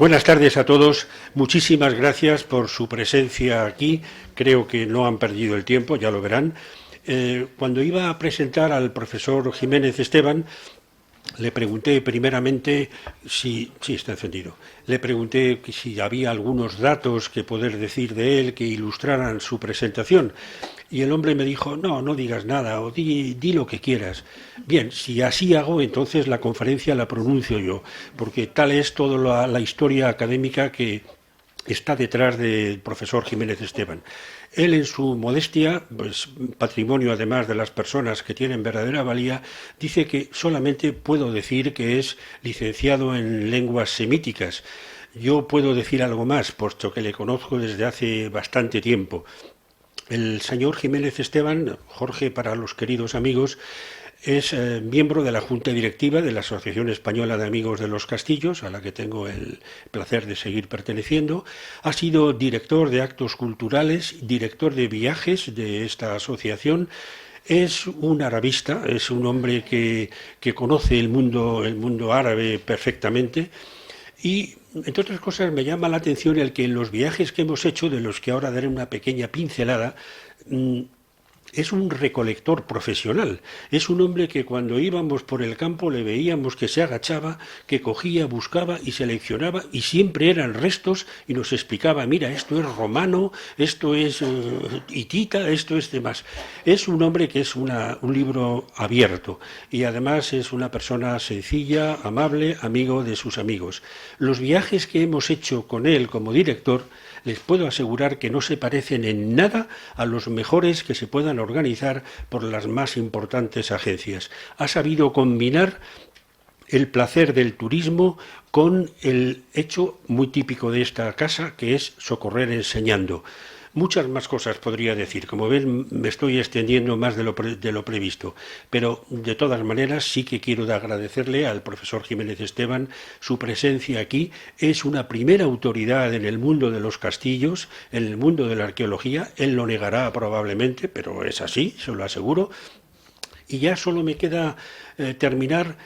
Buenas tardes a todos. Muchísimas gracias por su presencia aquí. Creo que no han perdido el tiempo, ya lo verán. Cuando iba a presentar al profesor Jiménez Esteban, le pregunté primeramente si está encendido. Le pregunté si había algunos datos que poder decir de él que ilustraran su presentación. Y el hombre me dijo, no digas nada, o di lo que quieras. Bien, si así hago, entonces la conferencia la pronuncio yo, porque tal es toda la historia académica que está detrás del profesor Jiménez Esteban. Él, en su modestia, pues patrimonio además de las personas que tienen verdadera valía, dice que solamente puedo decir que es licenciado en lenguas semíticas. Yo puedo decir algo más, puesto que le conozco desde hace bastante tiempo. El señor Jiménez Esteban, Jorge para los queridos amigos, es miembro de la Junta Directiva de la Asociación Española de Amigos de los Castillos, a la que tengo el placer de seguir perteneciendo. Ha sido director de actos culturales, director de viajes de esta asociación. Es un arabista, es un hombre que conoce el mundo árabe perfectamente. Y, entre otras cosas, me llama la atención el que en los viajes que hemos hecho, de los que ahora daré una pequeña pincelada, es un recolector profesional. Es un hombre que cuando íbamos por el campo le veíamos que se agachaba, que cogía, buscaba y seleccionaba, y siempre eran restos, y nos explicaba, mira, esto es romano, esto es hitita, esto es demás. Es un hombre que es un libro abierto, y además es una persona sencilla, amable, amigo de sus amigos. Los viajes que hemos hecho con él como director, les puedo asegurar que no se parecen en nada a los mejores que se puedan organizar por las más importantes agencias. Ha sabido combinar el placer del turismo con el hecho muy típico de esta casa, que es socorrer enseñando. Muchas más cosas podría decir. Como ven, me estoy extendiendo más de lo previsto. Pero, de todas maneras, sí que quiero agradecerle al profesor Jiménez Esteban su presencia aquí. Es una primera autoridad en el mundo de los castillos, en el mundo de la arqueología. Él lo negará probablemente, pero es así, se lo aseguro. Y ya solo me queda terminar,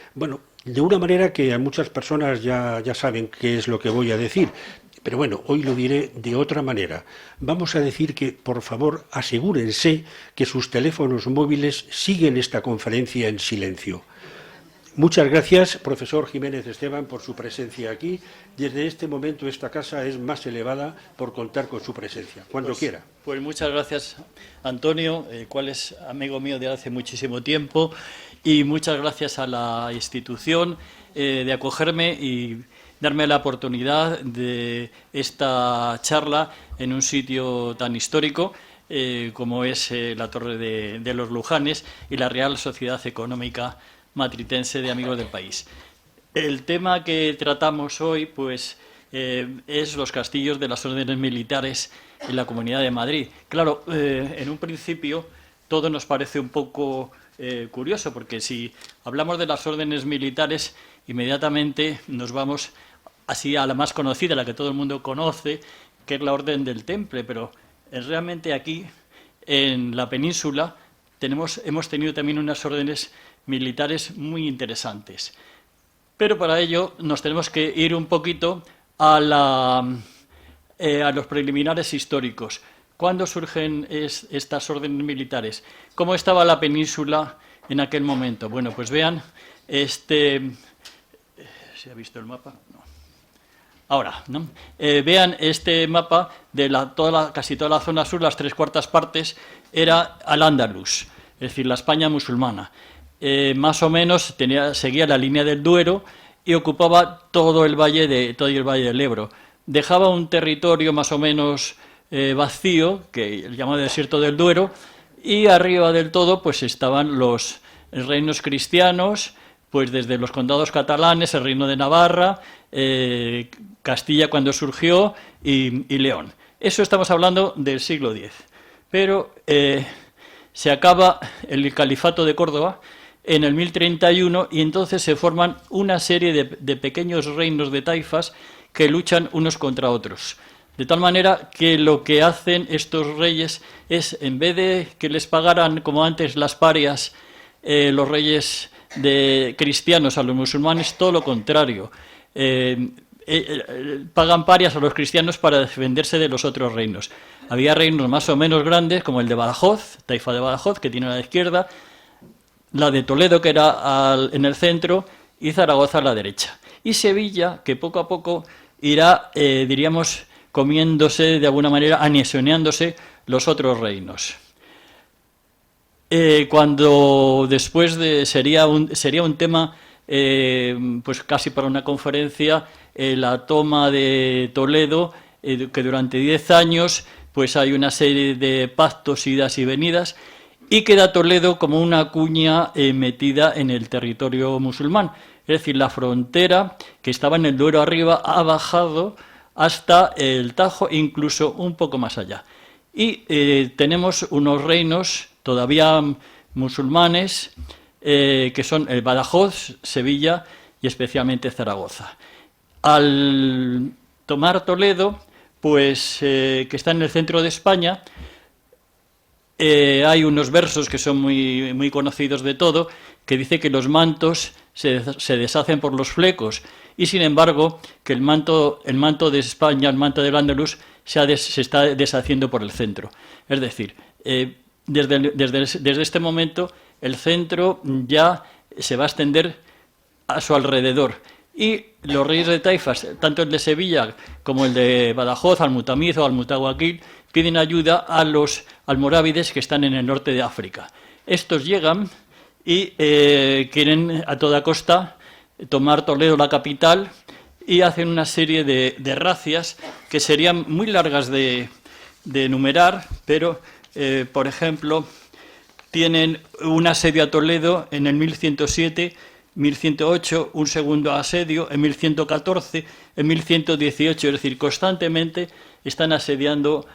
de una manera que a muchas personas ya saben qué es lo que voy a decir. Pero bueno, hoy lo diré de otra manera. Vamos a decir que, por favor, asegúrense que sus teléfonos móviles siguen esta conferencia en silencio. Muchas gracias, profesor Jiménez Esteban, por su presencia aquí. Desde este momento esta casa es más elevada por contar con su presencia. Cuando quiera. Pues muchas gracias, Antonio, el cual es amigo mío de hace muchísimo tiempo, y muchas gracias a la institución de acogerme y darme la oportunidad de esta charla en un sitio tan histórico como es la Torre de los Lujanes y la Real Sociedad Económica Matritense de Amigos del País. El tema que tratamos hoy pues, es los castillos de las órdenes militares en la Comunidad de Madrid. Claro, en un principio todo nos parece un poco curioso, porque si hablamos de las órdenes militares, inmediatamente nos vamos así a la más conocida, la que todo el mundo conoce, que es la Orden del Temple, pero realmente aquí, en la península, hemos tenido también unas órdenes militares muy interesantes. Pero para ello nos tenemos que ir un poquito a los preliminares históricos. ¿Cuándo surgen estas órdenes militares? ¿Cómo estaba la península en aquel momento? Bueno, pues vean, ¿se ha visto el mapa? No. Ahora, ¿no? Vean este mapa de casi toda la zona sur, las 3/4 partes, era al-Ándalus, es decir, la España musulmana. Más o menos seguía la línea del Duero y ocupaba todo el valle del Ebro. Dejaba un territorio más o menos vacío, que el llamado desierto del Duero, y arriba del todo pues estaban los reinos cristianos, pues desde los condados catalanes, el reino de Navarra, Castilla cuando surgió y León. Eso estamos hablando del siglo X. Pero se acaba el califato de Córdoba en el 1031 y entonces se forman una serie de pequeños reinos de taifas que luchan unos contra otros. De tal manera que lo que hacen estos reyes es, en vez de que les pagaran como antes las parias, los reyes de cristianos a los musulmanes, todo lo contrario. pagan parias a los cristianos para defenderse de los otros reinos. Había reinos más o menos grandes, como el de Badajoz, Taifa de Badajoz, que tiene a la izquierda, la de Toledo, que era en el centro, y Zaragoza a la derecha. Y Sevilla, que poco a poco irá, diríamos, comiéndose de alguna manera, anexionándose los otros reinos. Cuando después sería un tema, pues casi para una conferencia, la toma de Toledo, que durante 10 años pues hay una serie de pactos, idas y venidas, y queda Toledo como una cuña metida en el territorio musulmán. Es decir, la frontera que estaba en el Duero arriba ha bajado hasta el Tajo, incluso un poco más allá. Y tenemos unos reinos todavía musulmanes, que son el Badajoz, Sevilla y especialmente Zaragoza. Al tomar Toledo, pues que está en el centro de España, hay unos versos que son muy conocidos de todo, que dice que los mantos se deshacen por los flecos, y sin embargo que el manto de España, el manto del Andaluz, se está deshaciendo por el centro. Es decir, desde este momento el centro ya se va a extender a su alrededor. Y los reyes de taifas, tanto el de Sevilla como el de Badajoz, Al-Mutamiz o Al-Mutawakkil, piden ayuda a los almorávides que están en el norte de África. Estos llegan y quieren a toda costa tomar Toledo, la capital, y hacen una serie de razias que serían muy largas de enumerar, pero, por ejemplo, tienen un asedio a Toledo en el 1107, 1108, un segundo asedio en 1114, en 1118, es decir, constantemente están asediando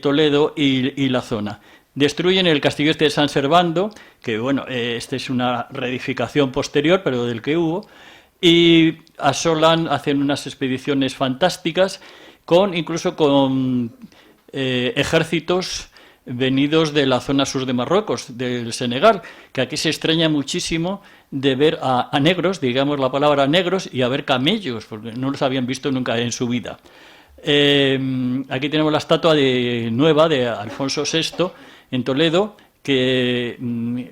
Toledo y la zona. Destruyen el castillo de San Servando, que bueno, esta es una reedificación posterior, pero del que hubo, y asolan, hacen unas expediciones fantásticas, incluso con ejércitos venidos de la zona sur de Marruecos, del Senegal, que aquí se extraña muchísimo de ver a negros, digamos la palabra negros, y a ver camellos, porque no los habían visto nunca en su vida. Aquí tenemos la estatua nueva de Alfonso VI en Toledo, que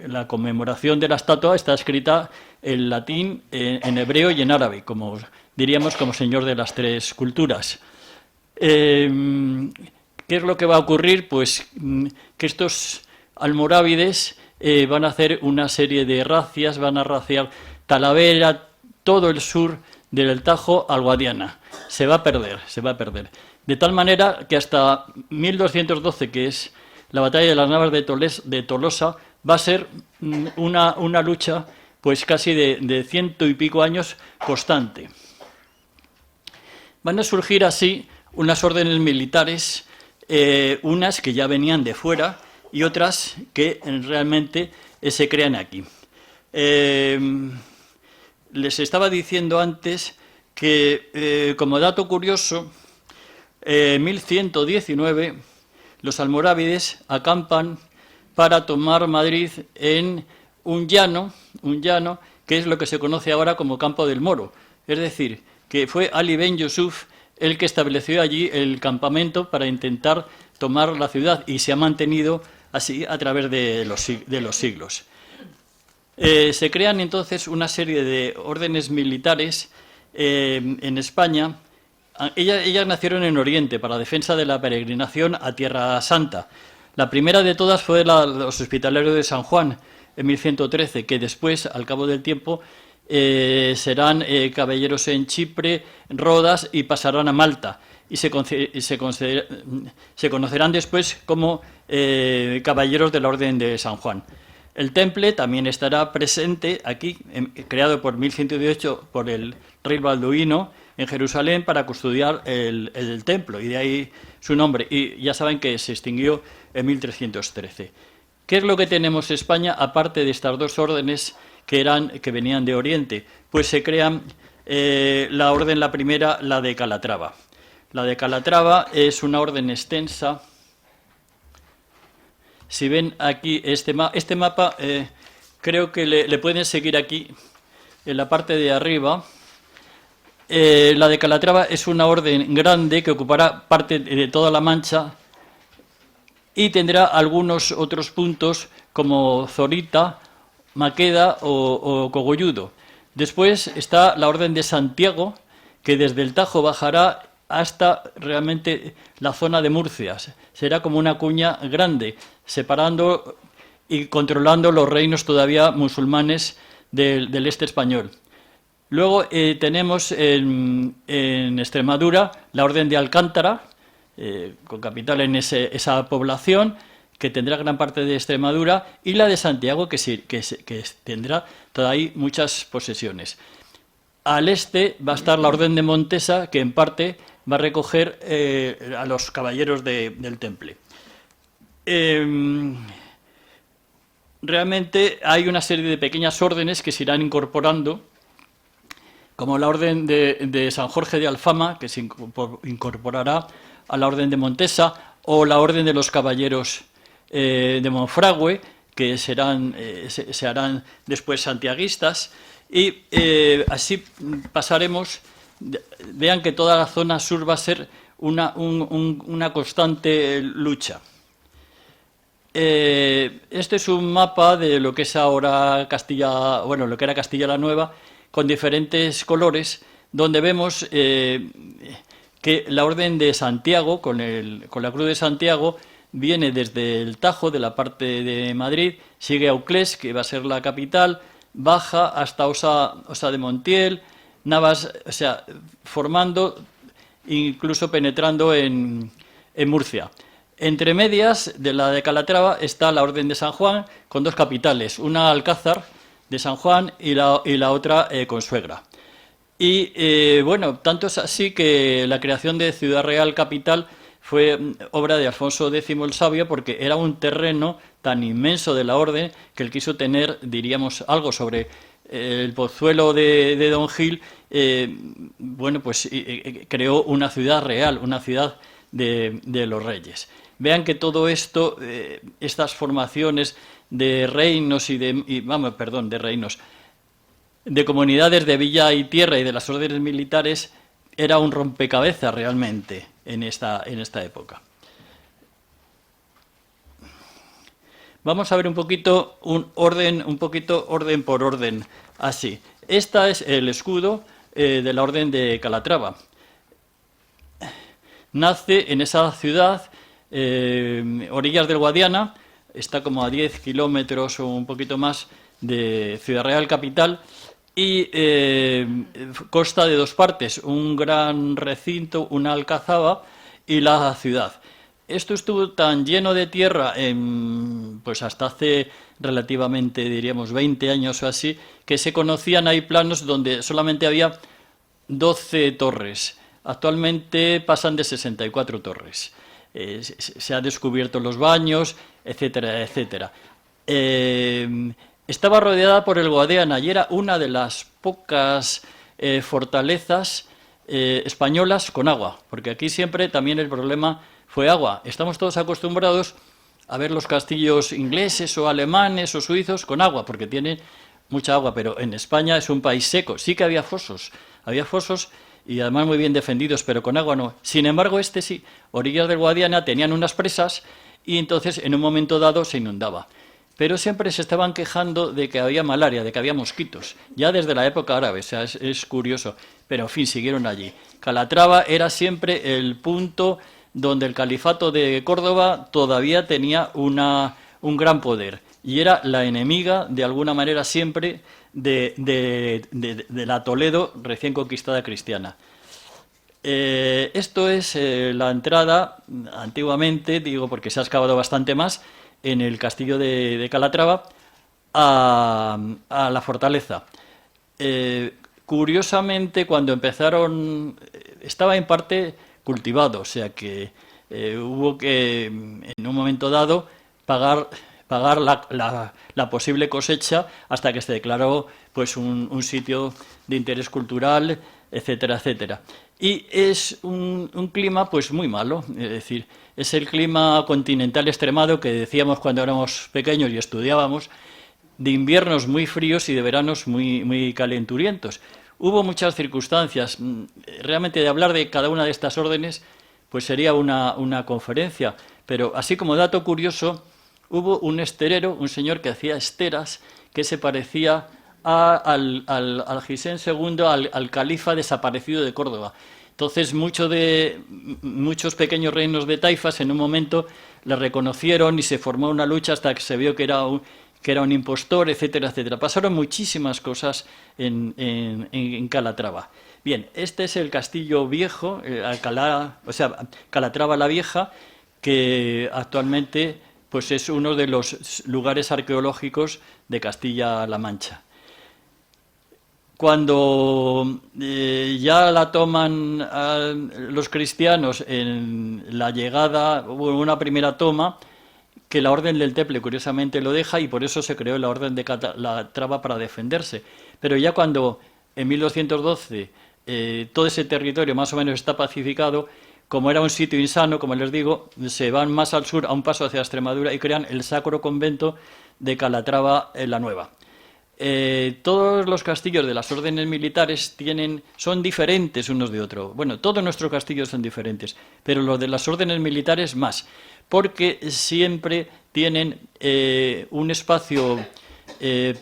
la conmemoración de la estatua está escrita en latín, en hebreo y en árabe, como diríamos como señor de las tres culturas. ¿Qué es lo que va a ocurrir? Pues que estos almorávides van a hacer una serie de razias, van a raciar Talavera, todo el sur del Tajo al Guadiana. Se va a perder. De tal manera que hasta 1212, que es la batalla de las Navas de Tolosa, va a ser una lucha pues casi de 100 y pico años constante. Van a surgir así unas órdenes militares, unas que ya venían de fuera y otras que realmente se crean aquí. Les estaba diciendo antes que, como dato curioso, en 1119 los almorávides acampan para tomar Madrid en un llano que es lo que se conoce ahora como Campo del Moro. Es decir, que fue Ali Ben Yusuf el que estableció allí el campamento para intentar tomar la ciudad, y se ha mantenido así a través de los siglos. Se crean entonces una serie de órdenes militares en España. Ellas nacieron en Oriente para la defensa de la peregrinación a Tierra Santa. La primera de todas fue los Hospitalarios de San Juan en 1113, que después, al cabo del tiempo, serán caballeros en Chipre, Rodas, y pasarán a Malta, y se conocerán después como caballeros de la Orden de San Juan. El Temple también estará presente aquí, creado por 1118 por el rey Balduino en Jerusalén para custodiar el templo, y de ahí su nombre, y ya saben que se extinguió en 1313. ¿Qué es lo que tenemos en España, aparte de estas dos órdenes que venían de Oriente? Pues se crean la orden, la primera, la de Calatrava. La de Calatrava es una orden extensa. Si ven aquí este mapa, creo que le pueden seguir aquí, en la parte de arriba. La de Calatrava es una orden grande que ocupará parte de toda la Mancha y tendrá algunos otros puntos como Zorita, Maqueda o Cogolludo. Después está la Orden de Santiago, que desde el Tajo bajará hasta realmente la zona de Murcia. Será como una cuña grande, separando y controlando los reinos todavía musulmanes del este español. Luego tenemos en Extremadura la Orden de Alcántara, con capital en esa población, que tendrá gran parte de Extremadura, y la de Santiago, que tendrá todavía muchas posesiones. Al este va a estar la Orden de Montesa, que en parte va a recoger a los caballeros del Temple. Realmente hay una serie de pequeñas órdenes que se irán incorporando, como la Orden de San Jorge de Alfama, que se incorporará a la Orden de Montesa, o la Orden de los Caballeros de Monfragüe, que se harán después santiaguistas, y así pasaremos. Vean que toda la zona sur va a ser una constante lucha. Este es un mapa de lo que es ahora Castilla, bueno, lo que era Castilla la Nueva, con diferentes colores, donde vemos que la Orden de Santiago, con la Cruz de Santiago, viene desde el Tajo, de la parte de Madrid, sigue a Auclés, que va a ser la capital, baja hasta Osa de Montiel, Navas, o sea, formando, incluso penetrando en Murcia. Entre medias de la de Calatrava está la Orden de San Juan, con dos capitales, una Alcázar de San Juan y la otra Consuegra. Y bueno, tanto es así que la creación de Ciudad Real Capital fue obra de Alfonso X el Sabio, porque era un terreno tan inmenso de la orden que él quiso tener, diríamos, algo sobre el Pozuelo de Don Gil. Bueno, pues creó una ciudad real, una ciudad de los reyes. Vean que todo esto, estas formaciones de reinos de comunidades de villa y tierra y de las órdenes militares, era un rompecabezas realmente en esta época. Vamos a ver un poquito orden por orden, así. Este es el escudo de la Orden de Calatrava. Nace en esa ciudad, orillas del Guadiana, está como a 10 kilómetros o un poquito más de Ciudad Real Capital, y consta de dos partes, un gran recinto, una alcazaba y la ciudad. Esto estuvo tan lleno de tierra pues hasta hace relativamente, diríamos, 20 años o así, que se conocían ahí planos donde solamente había 12 torres. Actualmente pasan de 64 torres. Se han descubierto los baños, etcétera, etcétera. Estaba rodeada por el Guadiana y era una de las pocas fortalezas españolas con agua, porque aquí siempre también el problema fue agua. Estamos todos acostumbrados a ver los castillos ingleses o alemanes o suizos con agua, porque tienen mucha agua, pero en España es un país seco. Sí que había fosos y además muy bien defendidos, pero con agua no. Sin embargo, sí, orillas del Guadiana tenían unas presas y entonces en un momento dado se inundaba. Pero siempre se estaban quejando de que había malaria, de que había mosquitos, ya desde la época árabe, o sea, es curioso, pero en fin, siguieron allí. Calatrava era siempre el punto donde el califato de Córdoba todavía tenía un gran poder, y era la enemiga, de alguna manera, siempre de la Toledo recién conquistada cristiana. Esto es la entrada, antiguamente, digo porque se ha excavado bastante más, en el castillo de Calatrava, a la fortaleza. Curiosamente, cuando empezaron, estaba en parte cultivado, o sea que hubo que, en un momento dado, pagar la posible cosecha hasta que se declaró pues un sitio de interés cultural, etcétera, etcétera. Y es un clima pues muy malo, es decir, es el clima continental extremado que decíamos cuando éramos pequeños y estudiábamos, de inviernos muy fríos y de veranos muy calenturientos. Hubo muchas circunstancias. Realmente de hablar de cada una de estas órdenes, pues sería una conferencia. Pero así como dato curioso, hubo un esterero, un señor que hacía esteras, que se parecía al Alhisén II, al califa desaparecido de Córdoba. Entonces muchos pequeños reinos de taifas en un momento le reconocieron y se formó una lucha hasta que se vio que era un impostor, etcétera, etcétera. Pasaron muchísimas cosas en Calatrava. Bien, este es el castillo viejo, Calatrava la Vieja, que actualmente pues es uno de los lugares arqueológicos de Castilla-La Mancha. Cuando ya la toman los cristianos en la llegada, hubo una primera toma, que la Orden del Temple curiosamente lo deja y por eso se creó la Orden de Calatrava para defenderse. Pero ya cuando en 1212 todo ese territorio más o menos está pacificado, como era un sitio insano, como les digo, se van más al sur, a un paso hacia Extremadura, y crean el Sacro Convento de Calatrava la Nueva. Todos los castillos de las órdenes militares son diferentes unos de otros. Bueno, todos nuestros castillos son diferentes, pero los de las órdenes militares más, porque siempre tienen un espacio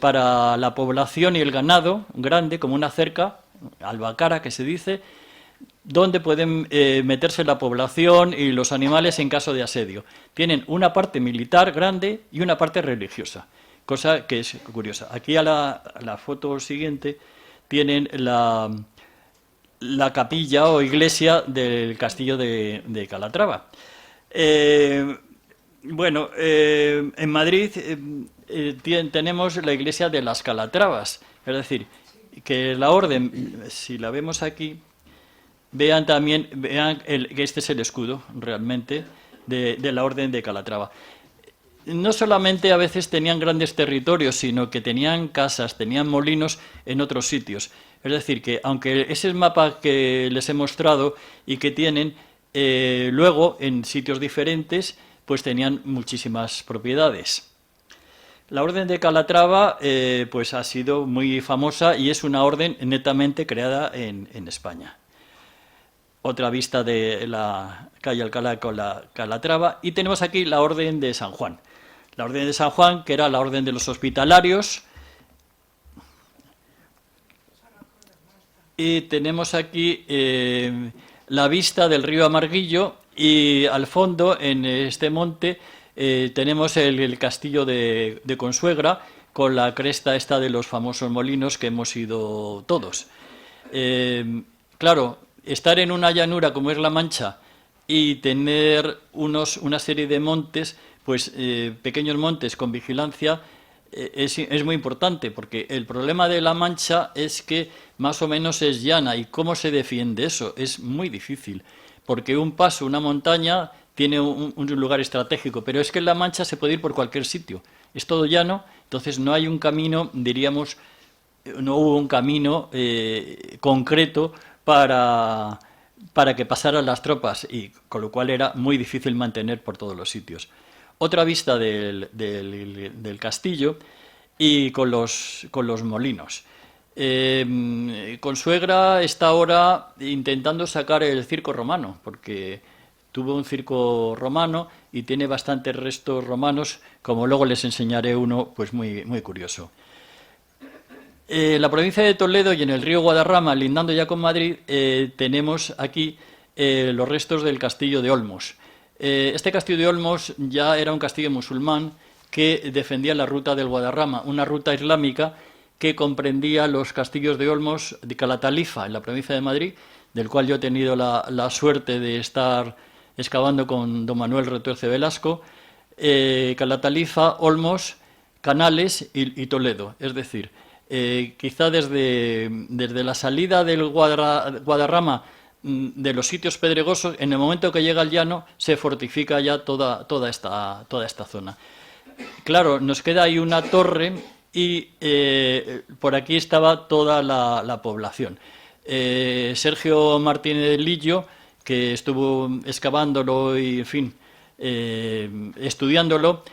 para la población y el ganado grande, como una cerca, albacara que se dice, donde pueden meterse la población y los animales en caso de asedio. Tienen una parte militar grande y una parte religiosa, cosa que es curiosa. Aquí a la foto siguiente tienen la capilla o iglesia del castillo de Calatrava. En Madrid tenemos la iglesia de las Calatravas, es decir, que la orden, si la vemos aquí, vean que este es el escudo realmente de la orden de Calatrava. No solamente a veces tenían grandes territorios, sino que tenían casas, tenían molinos en otros sitios. Es decir, que aunque ese mapa que les he mostrado y que tienen, luego en sitios diferentes, pues tenían muchísimas propiedades. La orden de Calatrava pues ha sido muy famosa y es una orden netamente creada en España. Otra vista de la calle Alcalá con la Calatrava, y tenemos aquí la Orden de San Juan. La Orden de San Juan, que era la Orden de los Hospitalarios, y tenemos aquí la vista del río Amarguillo, y al fondo, en este monte, tenemos el castillo de Consuegra, con la cresta esta de los famosos molinos que hemos ido todos. Claro, estar en una llanura como es La Mancha y tener una serie de montes, pues pequeños montes con vigilancia, es muy importante, porque el problema de La Mancha es que más o menos es llana, y ¿cómo se defiende eso? Es muy difícil, porque un paso, una montaña, tiene un lugar estratégico, pero es que en La Mancha se puede ir por cualquier sitio, es todo llano, entonces no hay un camino, diríamos, no hubo un camino concreto para que pasaran las tropas, y con lo cual era muy difícil mantener por todos los sitios. Otra vista del castillo y con los molinos. Consuegra está ahora intentando sacar el circo romano, porque tuvo un circo romano y tiene bastantes restos romanos, como luego les enseñaré uno pues muy, muy curioso. La provincia de Toledo y en el río Guadarrama, lindando ya con Madrid, tenemos aquí los restos del castillo de Olmos. Este castillo de Olmos ya era un castillo musulmán que defendía la ruta del Guadarrama, una ruta islámica que comprendía los castillos de Olmos, de Calatalifa, en la provincia de Madrid, del cual yo he tenido la suerte de estar excavando con don Manuel Retuerce Velasco, Calatalifa, Olmos, Canales y Toledo. Es decir, quizá desde la salida del Guadarrama, de los sitios pedregosos, en el momento que llega al llano, se fortifica ya toda esta zona. Claro, nos queda ahí una torre y por aquí estaba toda la población. Sergio Martínez Lillo, que estuvo excavándolo y, en fin, estudiándolo,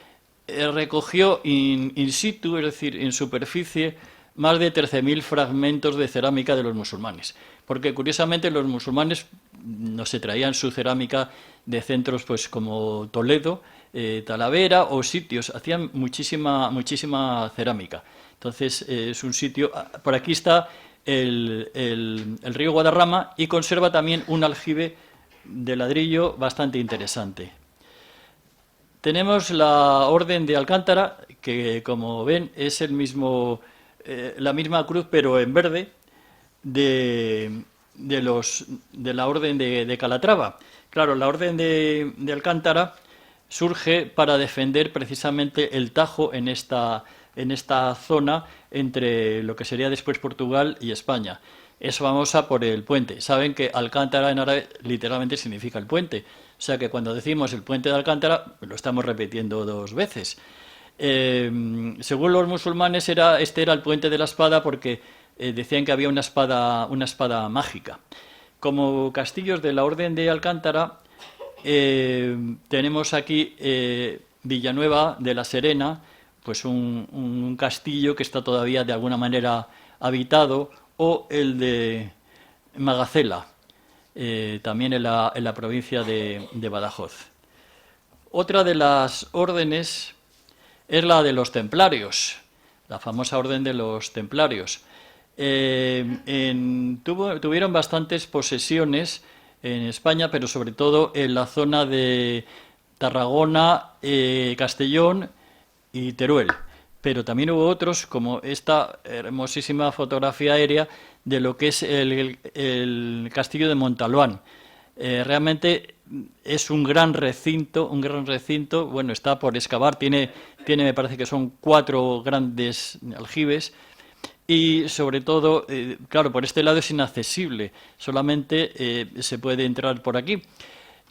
recogió in situ, es decir, en superficie, más de 13.000 fragmentos de cerámica de los musulmanes. Porque curiosamente los musulmanes no se traían su cerámica de centros pues como Toledo, Talavera o sitios, hacían muchísima cerámica. Entonces es un sitio, por aquí está el río Guadarrama y conserva también un aljibe de ladrillo bastante interesante. Tenemos la Orden de Alcántara, que como ven es el mismo, la misma cruz pero en verde de la Orden de Calatrava. Claro, la Orden de Alcántara surge para defender precisamente el Tajo en esta zona entre lo que sería después Portugal y España. Es famosa por el puente. Saben que Alcántara en árabe literalmente significa el puente. O sea que cuando decimos el puente de Alcántara, lo estamos repitiendo 2 veces. Según los musulmanes, este era el puente de la espada porque decían que había una espada mágica. Como castillos de la Orden de Alcántara, tenemos aquí Villanueva de la Serena, pues un castillo que está todavía de alguna manera habitado, o el de Magacela, también en la provincia de Badajoz. Otra de las órdenes es la de los templarios, la famosa orden de los templarios. Tuvieron bastantes posesiones en España, pero sobre todo en la zona de Tarragona, Castellón y Teruel. Pero también hubo otros, como esta hermosísima fotografía aérea de lo que es el castillo de Montalbán. Realmente es un gran recinto, bueno, está por excavar, tiene me parece que son 4 grandes aljibes, y sobre todo, claro, por este lado es inaccesible, solamente se puede entrar por aquí.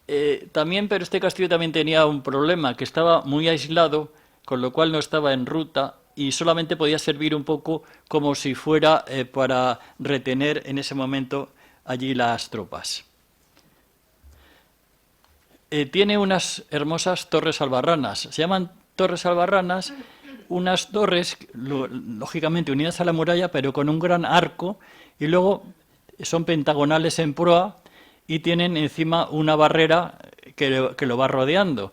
Pero este castillo también tenía un problema, que estaba muy aislado, con lo cual no estaba en ruta y solamente podía servir un poco como si fuera para retener en ese momento allí las tropas. Tiene unas hermosas torres albarranas, se llaman torres albarranas, unas torres lógicamente unidas a la muralla pero con un gran arco y luego son pentagonales en proa y tienen encima una barrera que lo va rodeando.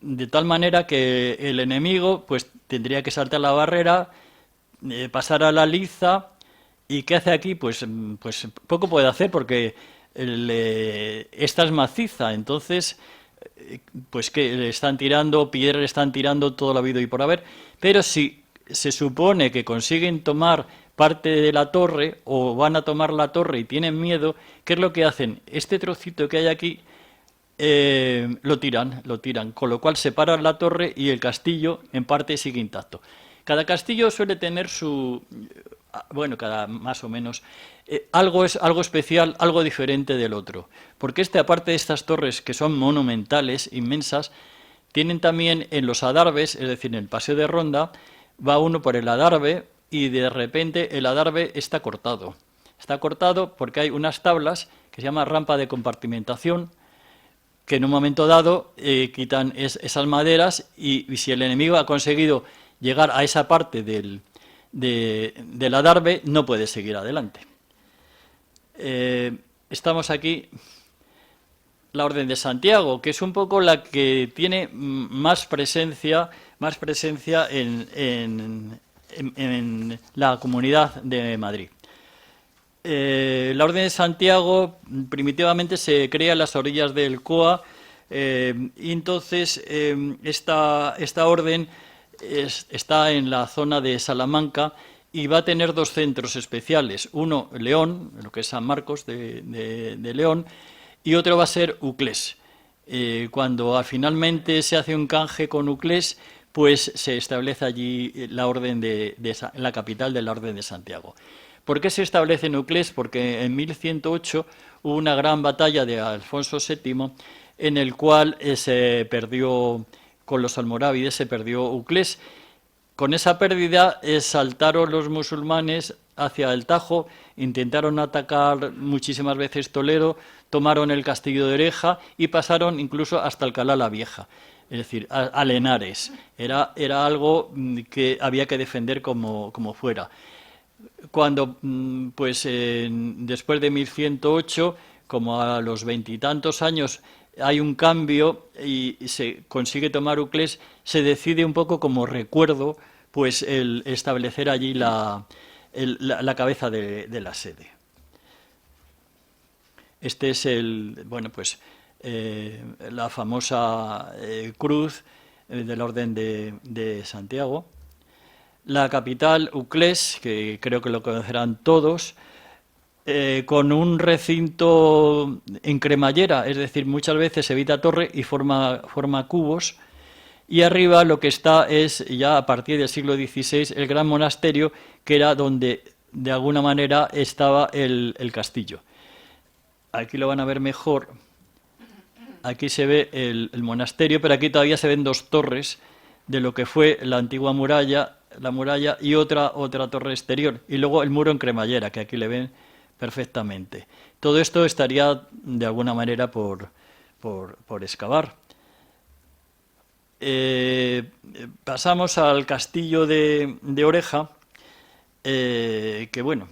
De tal manera que el enemigo pues tendría que saltar la barrera, pasar a la liza, y ¿qué hace aquí? Pues poco puede hacer porque esta es maciza, entonces pues que le están tirando piedras, le están tirando todo lo habido y por haber, pero si se supone que consiguen tomar parte de la torre o van a tomar la torre y tienen miedo, ¿qué es lo que hacen? Este trocito que hay aquí lo tiran, con lo cual separan la torre y el castillo en parte sigue intacto. Cada castillo suele tener cada más o menos, algo especial, algo diferente del otro, porque aparte de estas torres que son monumentales, inmensas, tienen también en los adarves, es decir, en el paseo de ronda, va uno por el adarve y de repente el adarve está cortado porque hay unas tablas que se llama rampa de compartimentación, que en un momento dado quitan esas maderas y si el enemigo ha conseguido llegar a esa parte del adarve, no puede seguir adelante. Estamos aquí, la Orden de Santiago, que es un poco la que tiene más presencia en la Comunidad de Madrid. La Orden de Santiago primitivamente se crea en las orillas del Coa y entonces esta orden está en la zona de Salamanca y va a tener 2 centros especiales, uno León, lo que es San Marcos de León, y otro va a ser Uclés. Cuando finalmente se hace un canje con Uclés, pues se establece allí la orden la capital de la Orden de Santiago. ¿Por qué se establece en Uclés? Porque en 1108 hubo una gran batalla de Alfonso VII en el cual se perdió, con los almorávides, se perdió Uclés. Con esa pérdida saltaron los musulmanes hacia el Tajo, intentaron atacar muchísimas veces Toledo, tomaron el castillo de Oreja y pasaron incluso hasta Alcalá la Vieja, es decir, a Henares. Era algo que había que defender como fuera. cuando, pues, después de 1108, como a los veintitantos años hay un cambio y se consigue tomar Uclés, se decide un poco como recuerdo, pues, el establecer allí la cabeza de la sede. Este es bueno, pues, la famosa cruz del Orden de Santiago. La capital, Uclés, que creo que lo conocerán todos, con un recinto en cremallera, es decir, muchas veces evita torre y forma cubos, y arriba lo que está es, ya a partir del siglo XVI, el gran monasterio, que era donde de alguna manera estaba el castillo. Aquí lo van a ver mejor. Aquí se ve el monasterio, pero aquí todavía se ven dos torres de lo que fue la antigua muralla, y otra torre exterior, y luego el muro en cremallera, que aquí le ven perfectamente. Todo esto estaría de alguna manera por excavar. Pasamos al castillo de Oreja, que bueno,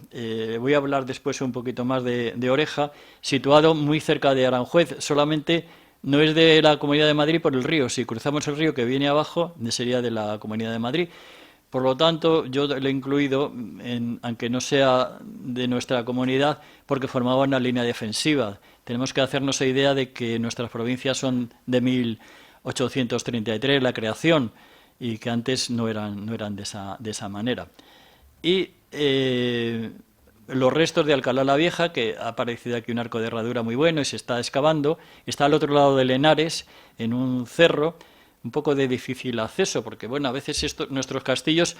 voy a hablar después un poquito más de Oreja, situado muy cerca de Aranjuez. Solamente no es de la Comunidad de Madrid por el río. Si cruzamos el río que viene abajo, sería de la Comunidad de Madrid. Por lo tanto, yo lo he incluido, aunque no sea de nuestra comunidad, porque formaba una línea defensiva. Tenemos que hacernos la idea de que nuestras provincias son de 1833, la creación, y que antes no eran de esa manera. Y los restos de Alcalá la Vieja, que ha aparecido aquí un arco de herradura muy bueno y se está excavando, está al otro lado de Lenares, en un cerro, un poco de difícil acceso, porque bueno, a veces nuestros castillos,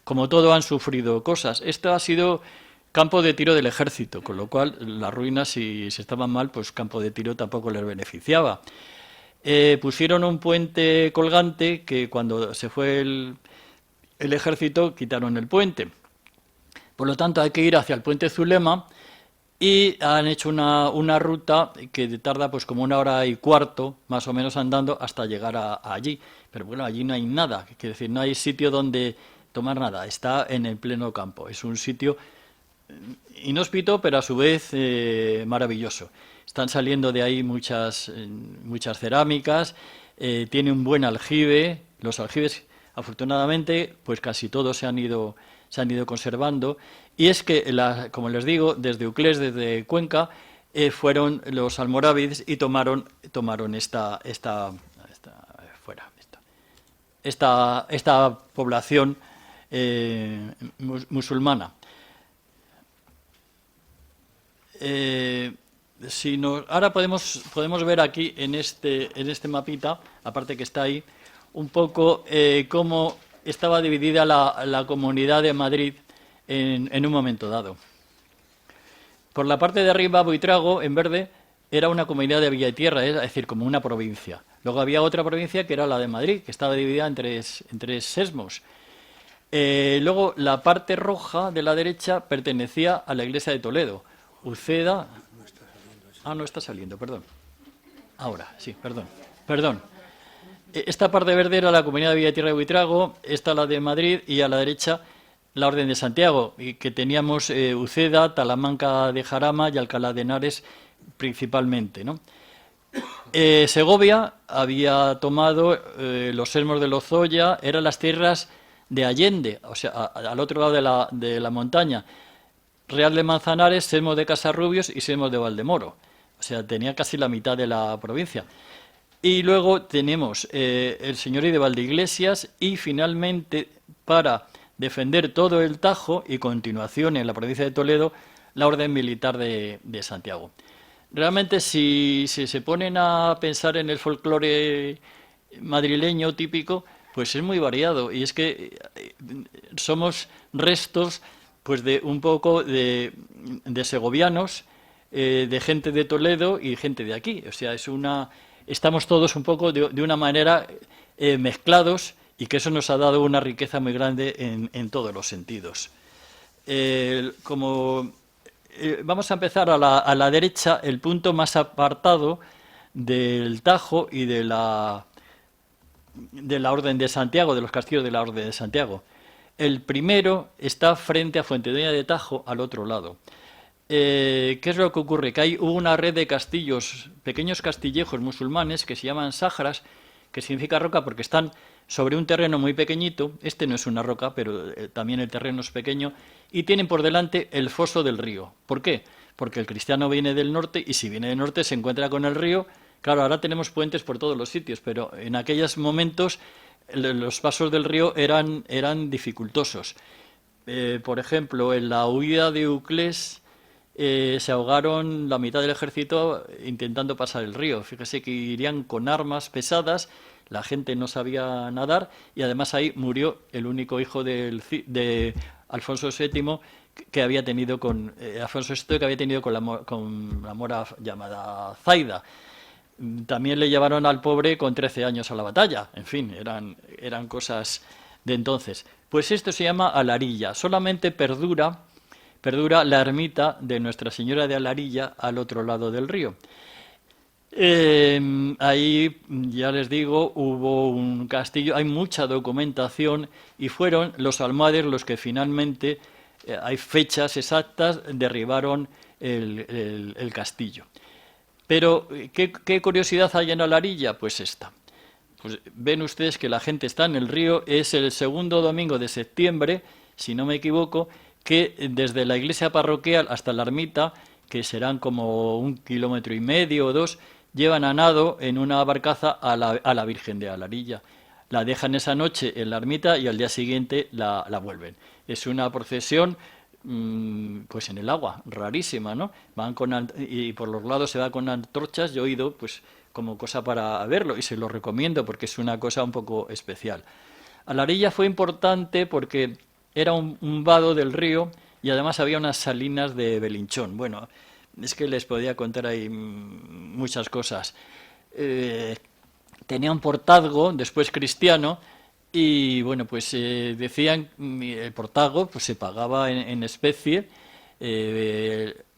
como todo, han sufrido cosas. Esto ha sido campo de tiro del ejército, con lo cual las ruinas, si se estaban mal, pues campo de tiro tampoco les beneficiaba. Pusieron un puente colgante que cuando se fue el ejército quitaron el puente. Por lo tanto, hay que ir hacia el puente Zulema y han hecho una ruta que tarda pues como 1 hora y cuarto, más o menos andando, hasta llegar allí. Pero bueno, allí no hay nada, quiere decir, no hay sitio donde tomar nada, está en el pleno campo. Es un sitio inhóspito, pero a su vez maravilloso. Están saliendo de ahí muchas cerámicas, tiene un buen aljibe. Los aljibes, afortunadamente, pues casi todos se han ido conservando, y es que, como les digo, desde Uclés, desde Cuenca, fueron los almorávides y tomaron esta población musulmana. Ahora podemos ver aquí en este mapita, aparte que está ahí, un poco cómo estaba dividida la Comunidad de Madrid en un momento dado. Por la parte de arriba, Buitrago, en verde, era una comunidad de villa y tierra, es decir, como una provincia. Luego había otra provincia que era la de Madrid, que estaba dividida en tres sesmos. Luego, la parte roja de la derecha pertenecía a la iglesia de Toledo. Uceda... no está saliendo, perdón. Ahora, sí, perdón. Esta parte verde era la Comunidad de Villa y Tierra de Buitrago, esta la de Madrid, y a la derecha la Orden de Santiago, y que teníamos Uceda, Talamanca de Jarama y Alcalá de Henares principalmente, ¿no? Segovia había tomado los sesmos de Lozoya, eran las tierras de Allende, o sea, al otro lado de la montaña. Real de Manzanares, sesmos de Casarrubios y sesmos de Valdemoro. O sea, tenía casi la mitad de la provincia. Y luego tenemos el señorío de Valdeiglesias y finalmente, para defender todo el Tajo y continuación en la provincia de Toledo, la Orden Militar de Santiago. Realmente, si se ponen a pensar en el folclore madrileño típico, pues es muy variado, y es que somos restos pues de un poco de segovianos, de gente de Toledo y gente de aquí. O sea, estamos todos un poco de una manera mezclados, y que eso nos ha dado una riqueza muy grande en todos los sentidos. Vamos a empezar a la derecha, el punto más apartado del Tajo y de la Orden de Santiago, de los castillos de la Orden de Santiago. El primero está frente a Fuentidueña de Tajo, al otro lado. ¿Qué es lo que ocurre? Que hubo una red de castillos, pequeños castillejos musulmanes que se llaman sajras, que significa roca porque están sobre un terreno muy pequeñito. Este no es una roca, pero también el terreno es pequeño, y tienen por delante el foso del río. ¿Por qué? Porque el cristiano viene del norte, y si viene del norte se encuentra con el río. Claro, ahora tenemos puentes por todos los sitios, pero en aquellos momentos los pasos del río eran dificultosos. Por ejemplo, en la huida de Euclés se ahogaron la mitad del ejército intentando pasar el río. Fíjese que irían con armas pesadas, la gente no sabía nadar, y además ahí murió el único hijo de Alfonso VII que había tenido con Alfonso VI, que había tenido con la mora llamada Zaida. También le llevaron al pobre con 13 años a la batalla. En fin, eran cosas de entonces. Pues esto se llama Alarilla. Solamente perdura la ermita de Nuestra Señora de Alarilla al otro lado del río. Ahí, ya les digo, hubo un castillo, hay mucha documentación, y fueron los almohades los que finalmente, hay fechas exactas, derribaron el castillo. Pero, ¿qué curiosidad hay en Alarilla? Pues esta. Pues ven ustedes que la gente está en el río, es el segundo domingo de septiembre, si no me equivoco, que desde la iglesia parroquial hasta la ermita, que serán como 1,5 kilómetros o 2, llevan a nado en una barcaza a la Virgen de Alarilla. La dejan esa noche en la ermita y al día siguiente la vuelven. Es una procesión pues en el agua, rarísima, ¿no? Y por los lados se va con antorchas. Yo he ido pues como cosa para verlo, y se lo recomiendo porque es una cosa un poco especial. Alarilla fue importante porque era un vado del río, y además había unas salinas de Belinchón. Bueno, es que les podía contar ahí muchas cosas. Tenía un portazgo, después cristiano, y bueno, pues decían, el portazgo pues se pagaba en especie,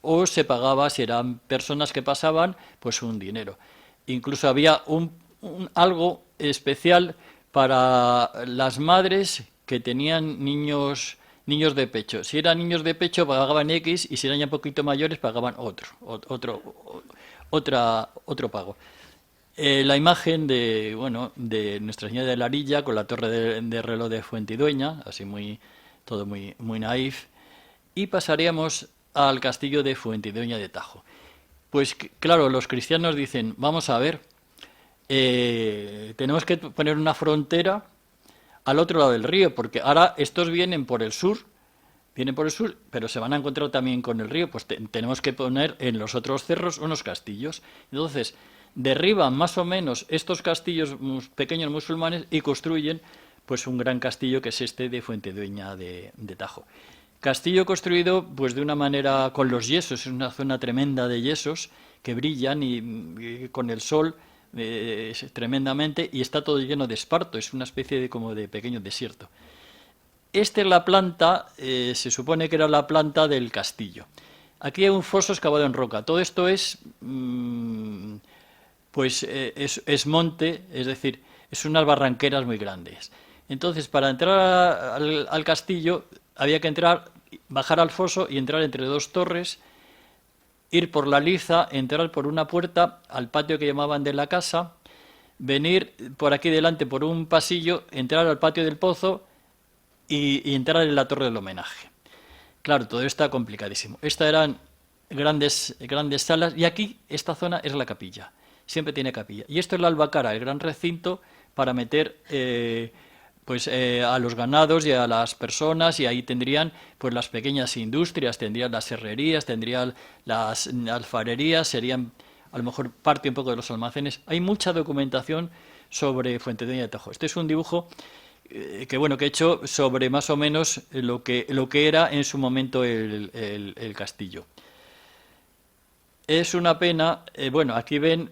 o se pagaba, si eran personas que pasaban, pues un dinero. Incluso había algo especial para las madres que tenían niños de pecho. Si eran niños de pecho pagaban X, y si eran ya un poquito mayores pagaban otro pago. La imagen de Nuestra Señora de Alarilla con la torre de reloj de Fuentidueña, así todo muy naif, y pasaríamos al castillo de Fuentidueña de Tajo. Pues claro, los cristianos dicen, vamos a ver, tenemos que poner una frontera al otro lado del río, porque ahora estos vienen por el sur, pero se van a encontrar también con el río, pues tenemos que poner en los otros cerros unos castillos. Entonces, derriban más o menos estos castillos pequeños musulmanes y construyen pues un gran castillo, que es este de Fuentidueña de Tajo. Castillo construido pues de una manera con los yesos, es una zona tremenda de yesos que brillan y con el sol tremendamente, y está todo lleno de esparto, es una especie como de pequeño desierto. Esta es la planta, se supone que era la planta del castillo. Aquí hay un foso excavado en roca. Todo esto es monte, es decir, es unas barranqueras muy grandes. Entonces, para entrar al castillo había que bajar al foso y entrar entre dos torres, ir por la liza, entrar por una puerta al patio que llamaban de la casa, venir por aquí delante por un pasillo, entrar al patio del pozo y entrar en la torre del homenaje. Claro, todo está complicadísimo. Estas eran grandes salas, y aquí esta zona es la capilla, siempre tiene capilla. Y esto es la albacara, el gran recinto para meter a los ganados y a las personas, y ahí tendrían pues las pequeñas industrias, tendrían las herrerías, tendrían las alfarerías, serían a lo mejor parte un poco de los almacenes. Hay mucha documentación sobre Fuentidueña de Tajo. Este es un dibujo que he hecho sobre más o menos lo que era en su momento el castillo. Es una pena, aquí ven,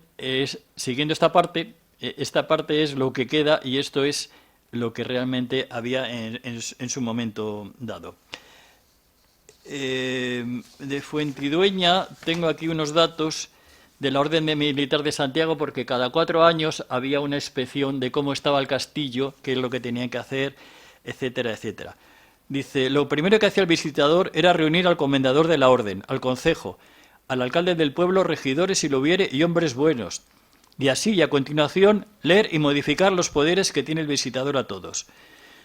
siguiendo esta parte es lo que queda, y esto es lo que realmente había en su momento dado. De Fuentidueña tengo aquí unos datos de la Orden Militar de Santiago, porque cada 4 años había una inspección de cómo estaba el castillo, qué es lo que tenían que hacer, etcétera, etcétera. Dice, lo primero que hacía el visitador era reunir al comendador de la orden, al concejo, al alcalde del pueblo, regidores si lo hubiere y hombres buenos. Y así, y a continuación, leer y modificar los poderes que tiene el visitador a todos.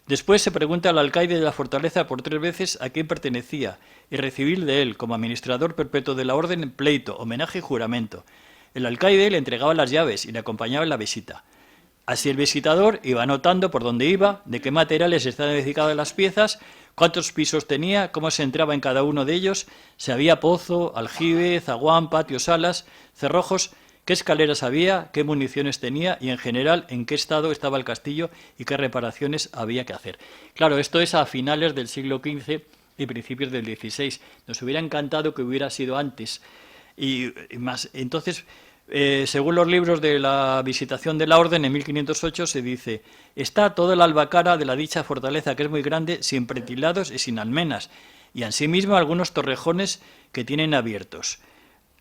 Después se pregunta al alcaide de la fortaleza por 3 veces a quién pertenecía y recibir de él, como administrador perpetuo de la orden, pleito, homenaje y juramento. El alcaide le entregaba las llaves y le acompañaba en la visita. Así el visitador iba anotando por dónde iba, de qué materiales estaban edificadas las piezas, cuántos pisos tenía, cómo se entraba en cada uno de ellos, si había pozo, aljibe, zaguán, patio, salas, cerrojos, qué escaleras había, qué municiones tenía y en general en qué estado estaba el castillo y qué reparaciones había que hacer. Claro, esto es a finales del siglo XV y principios del XVI. Nos hubiera encantado que hubiera sido antes y más. Entonces, según los libros de la Visitación de la Orden, en 1508 se dice: está toda la albacara de la dicha fortaleza, que es muy grande, sin pretilados y sin almenas, y asimismo algunos torrejones que tienen abiertos.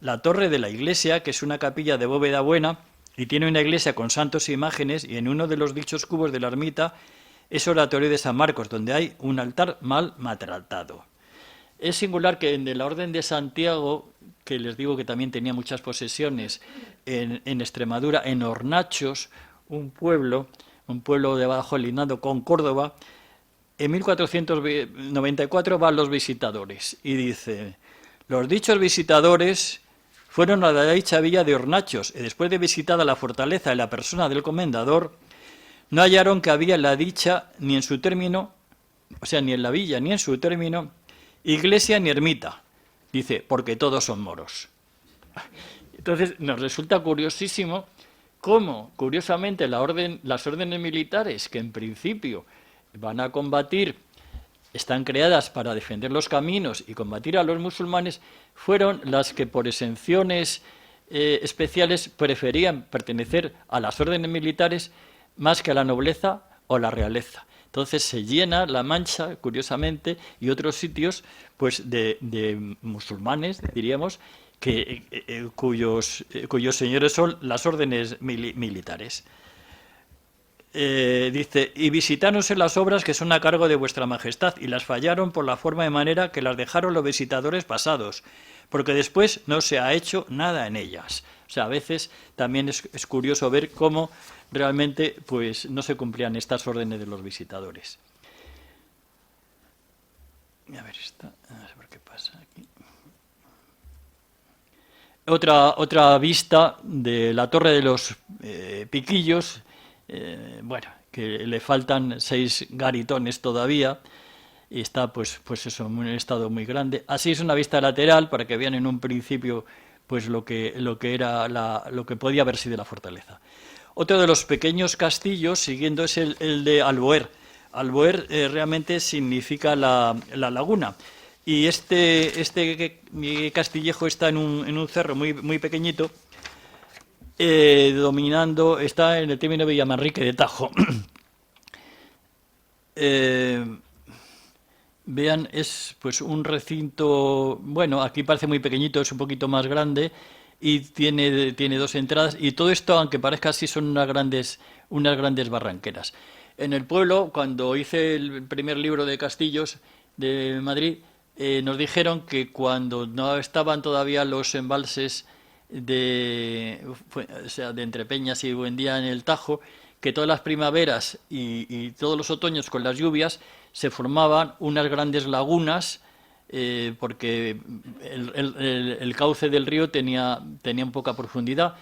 La torre de la iglesia, que es una capilla de bóveda buena, y tiene una iglesia con santos e imágenes, y en uno de los dichos cubos de la ermita es oratorio de San Marcos, donde hay un altar mal maltratado. Es singular que en la Orden de Santiago, que les digo que también tenía muchas posesiones en Extremadura, en Hornachos, un pueblo de Bajo Linado con Córdoba, en 1494 van los visitadores y dice: los dichos visitadores fueron a la dicha villa de Hornachos y después de visitada la fortaleza y la persona del comendador, no hallaron que había en la dicha ni en su término, o sea, ni en la villa ni en su término, iglesia ni ermita. Dice, porque todos son moros. Entonces nos resulta curiosísimo cómo, curiosamente, las órdenes militares, que en principio van a combatir, están creadas para defender los caminos y combatir a los musulmanes, fueron las que por exenciones especiales preferían pertenecer a las órdenes militares más que a la nobleza o la realeza. Entonces se llena La Mancha, curiosamente, y otros sitios pues de musulmanes, diríamos, cuyos señores son las órdenes militares. Dice, y visitáronse las obras que son a cargo de vuestra majestad, y las fallaron por la forma de manera que las dejaron los visitadores pasados, porque después no se ha hecho nada en ellas. O sea, a veces también es curioso ver cómo realmente pues no se cumplían estas órdenes de los visitadores. A ver qué pasa aquí. Otra vista de la Torre de los Piquillos, bueno, que le faltan 6 garitones todavía, y está pues eso, en un estado muy grande. Así es una vista lateral para que vean en un principio pues lo que podía haber sido la fortaleza. Otro de los pequeños castillos, siguiendo, es el de Alboer. Alboer realmente significa la laguna. Y este castillejo está en un cerro muy pequeñito, está en el término de Villamanrique de Tajo. Vean, es pues un recinto, bueno, aquí parece muy pequeñito, es un poquito más grande y tiene 2 entradas, y todo esto, aunque parezca así, son unas grandes barranqueras. En el pueblo, cuando hice el primer libro de castillos de Madrid, nos dijeron que cuando no estaban todavía los embalses de Entrepeñas y Buendía en el Tajo, que todas las primaveras y todos los otoños con las lluvias se formaban unas grandes lagunas, porque el cauce del río tenía un poca profundidad,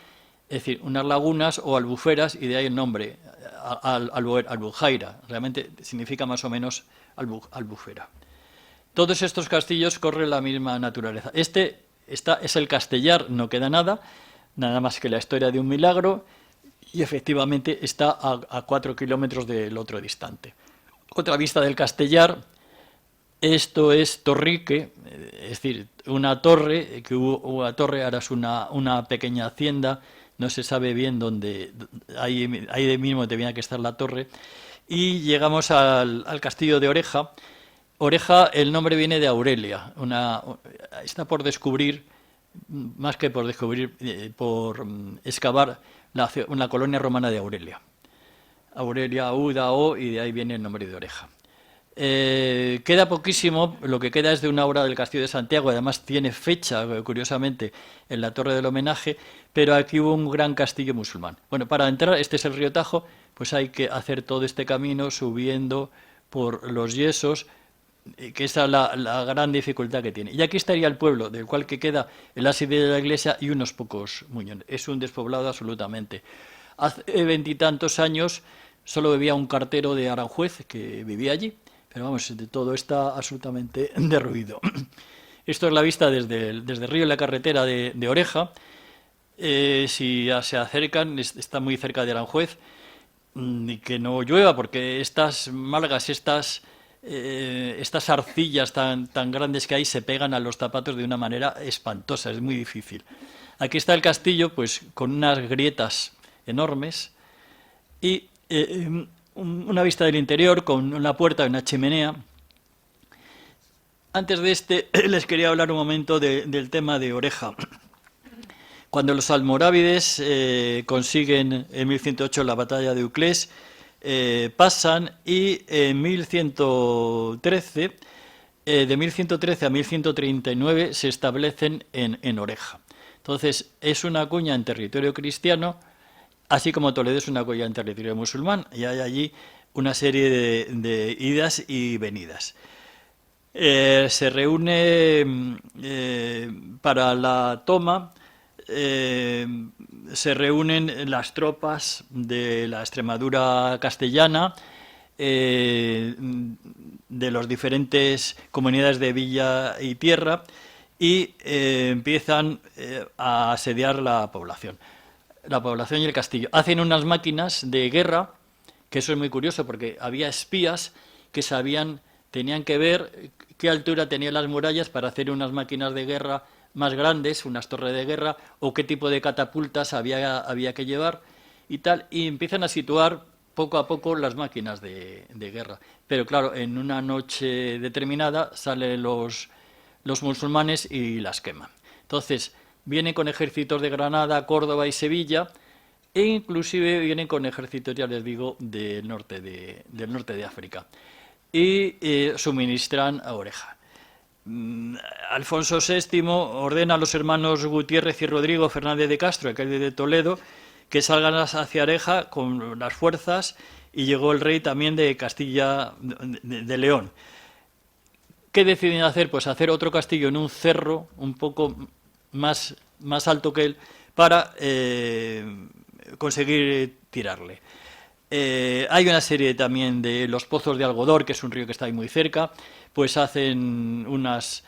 es decir, unas lagunas o albuferas, y de ahí el nombre, Albujaira, realmente significa más o menos albufera. Todos estos castillos corren la misma naturaleza. Este es el Castellar, no queda nada más que la historia de un milagro, y efectivamente está a 4 kilómetros del otro distante. Otra vista del Castellar, esto es Torrique, es decir, una torre, ahora es una pequeña hacienda, no se sabe bien dónde, ahí mismo tenía que estar la torre, y llegamos al castillo de Oreja. Oreja, el nombre viene de Aurelia, está por descubrir, más que por descubrir, por excavar una colonia romana de Aurelia. Aurelia, Auda, O, y de ahí viene el nombre de Oreja. Queda poquísimo, lo que queda es de una obra del Castillo de Santiago, además tiene fecha, curiosamente, en la Torre del Homenaje, pero aquí hubo un gran castillo musulmán. Bueno, para entrar, este es el río Tajo, pues hay que hacer todo este camino subiendo por los yesos, que esa es la gran dificultad que tiene. Y aquí estaría el pueblo, del cual que queda el ábside de la iglesia y unos pocos muñones. Es un despoblado absolutamente. Hace 20 y tantos años solo vivía un cartero de Aranjuez que vivía allí, pero vamos, de todo está absolutamente derruido. Esto es la vista desde el río y la carretera de Oreja. Si se acercan, está muy cerca de Aranjuez, y que no llueva, porque estas malgas, estas arcillas tan grandes que hay se pegan a los zapatos de una manera espantosa, es muy difícil. Aquí está el castillo, pues con unas grietas enormes y una vista del interior con una puerta y una chimenea. Antes de les quería hablar un momento del tema de Oreja. Cuando los almorávides consiguen en 1108 la batalla de Uclés, pasan y en 1113, de 1113 a 1139 se establecen en Oreja. Entonces es una cuña en territorio cristiano, así como Toledo es una cuña en territorio musulmán, y hay allí una serie de idas y venidas. Se reúne para la toma, se reúnen las tropas de la Extremadura castellana, de las diferentes comunidades de villa y tierra, y empiezan a asediar la población y el castillo. Hacen unas máquinas de guerra, que eso es muy curioso porque había espías que tenían que ver qué altura tenían las murallas para hacer unas máquinas de guerra más grandes, unas torres de guerra, o qué tipo de catapultas había que llevar y tal, y empiezan a situar poco a poco las máquinas de guerra. Pero claro, en una noche determinada salen los musulmanes y las queman. Entonces, vienen con ejércitos de Granada, Córdoba y Sevilla, e inclusive vienen con ejércitos, ya les digo, del norte de África, y suministran a Oreja. Alfonso VI ordena a los hermanos Gutiérrez y Rodrigo Fernández de Castro, que es de Toledo, que salgan hacia Oreja con las fuerzas, y llegó el rey también de Castilla, de León. ¿Qué deciden hacer? Pues hacer otro castillo en un cerro un poco más alto que él para conseguir tirarle. Hay una serie también de los Pozos de Algodor, que es un río que está ahí muy cerca, pues hacen unas